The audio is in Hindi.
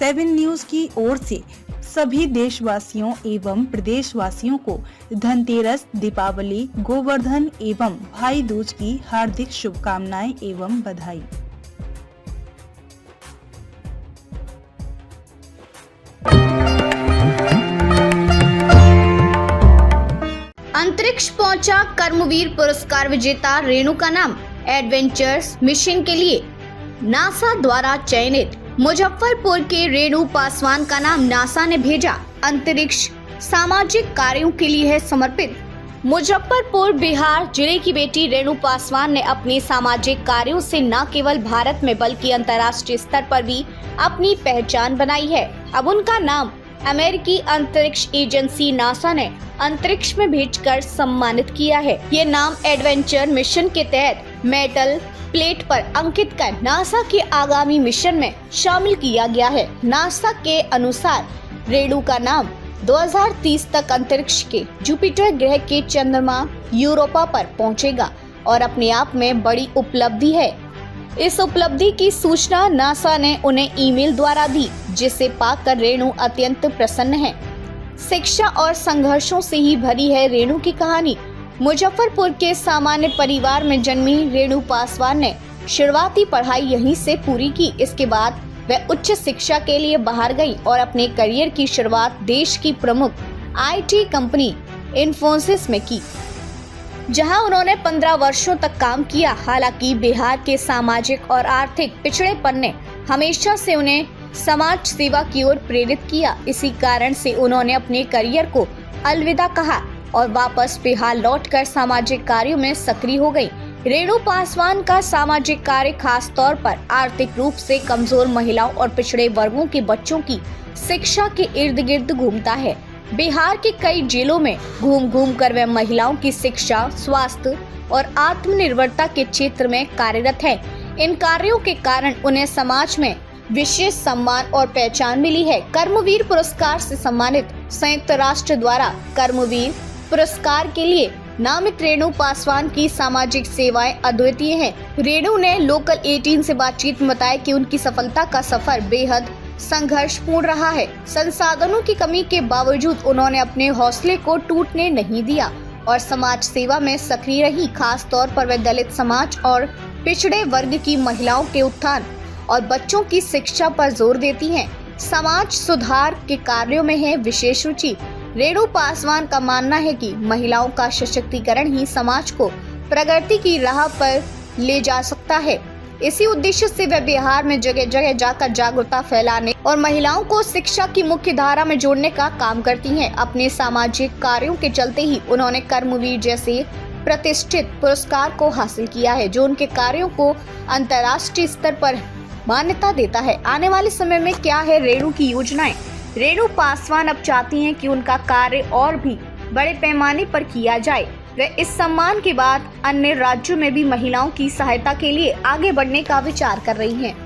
7 न्यूज की ओर से सभी देशवासियों एवं प्रदेशवासियों को धनतेरस, दीपावली, गोवर्धन एवं भाई दूज की हार्दिक शुभकामनाएं एवं बधाई। अंतरिक्ष पहुंचा कर्मवीर पुरस्कार विजेता रेणु का नाम एडवेंचर्स मिशन के लिए नासा द्वारा चयनित। मुजफ्फरपुर के रेणु पासवान का नाम नासा ने भेजा। अंतरिक्ष सामाजिक कार्यों के लिए है समर्पित। मुजफ्फरपुर बिहार जिले की बेटी रेणु पासवान ने अपने सामाजिक कार्यों से न केवल भारत में बल्कि अंतर्राष्ट्रीय स्तर पर भी अपनी पहचान बनाई है। अब उनका नाम अमेरिकी अंतरिक्ष एजेंसी नासा ने अंतरिक्ष में भेजकर सम्मानित किया है। ये नाम एडवेंचर मिशन के तहत मेटल प्लेट पर अंकित कर नासा के आगामी मिशन में शामिल किया गया है। नासा के अनुसार रेणु का नाम 2030 तक अंतरिक्ष के जुपिटर ग्रह के चंद्रमा यूरोपा पर पहुंचेगा और अपने आप में बड़ी उपलब्धि है। इस उपलब्धि की सूचना नासा ने उन्हें ईमेल द्वारा दी, जिसे पाकर रेणु अत्यंत प्रसन्न है। शिक्षा और संघर्षों से ही भरी है रेणु की कहानी। मुजफ्फरपुर के सामान्य परिवार में जन्मी रेणु पासवान ने शुरुआती पढ़ाई यहीं से पूरी की। इसके बाद वह उच्च शिक्षा के लिए बाहर गई और अपने करियर की शुरुआत देश की प्रमुख आईटी कंपनी इन्फोसिस में की, जहां उन्होंने 15 वर्षों तक काम किया। हालांकि बिहार के सामाजिक और आर्थिक पिछड़ेपन ने हमेशा से उन्हें समाज सेवा की ओर प्रेरित किया। इसी कारण से उन्होंने अपने करियर को अलविदा कहा और वापस बिहार लौटकर सामाजिक कार्यों में सक्रिय हो गई। रेणु पासवान का सामाजिक कार्य खास तौर पर आर्थिक रूप से कमजोर महिलाओं और पिछड़े वर्गों के बच्चों की शिक्षा के इर्द गिर्द घूमता है। बिहार के कई जिलों में घूम घूम कर वह महिलाओं की शिक्षा, स्वास्थ्य और आत्मनिर्भरता के क्षेत्र में कार्यरत है। इन कार्यों के कारण उन्हें समाज में विशेष सम्मान और पहचान मिली है। कर्मवीर पुरस्कार से सम्मानित संयुक्त राष्ट्र द्वारा कर्मवीर पुरस्कार के लिए नामित रेणु पासवान की सामाजिक सेवाएं अद्वितीय हैं। रेणु ने लोकल 18 से बातचीत में बताया कि उनकी सफलता का सफर बेहद संघर्षपूर्ण रहा है। संसाधनों की कमी के बावजूद उन्होंने अपने हौसले को टूटने नहीं दिया और समाज सेवा में सक्रिय रही। खास तौर पर वे दलित समाज और पिछड़े वर्ग की महिलाओं के उत्थान और बच्चों की शिक्षा पर जोर देती हैं। समाज सुधार के कार्यों में है विशेष रुचि। रेणु पासवान का मानना है कि महिलाओं का सशक्तिकरण ही समाज को प्रगति की राह पर ले जा सकता है। इसी उद्देश्य से वे बिहार में जगह जगह जाकर जागरूकता फैलाने और महिलाओं को शिक्षा की मुख्य धारा में जोड़ने का काम करती हैं। अपने सामाजिक कार्यों के चलते ही उन्होंने कर्मवीर जैसे प्रतिष्ठित पुरस्कार को हासिल किया है, जो उनके कार्यों को अंतर्राष्ट्रीय स्तर पर मान्यता देता है। आने वाले समय में क्या है रेणु की योजनाएं? रेणु पासवान अब चाहती हैं कि उनका कार्य और भी बड़े पैमाने पर किया जाए। वे इस सम्मान के बाद अन्य राज्यों में भी महिलाओं की सहायता के लिए आगे बढ़ने का विचार कर रही हैं।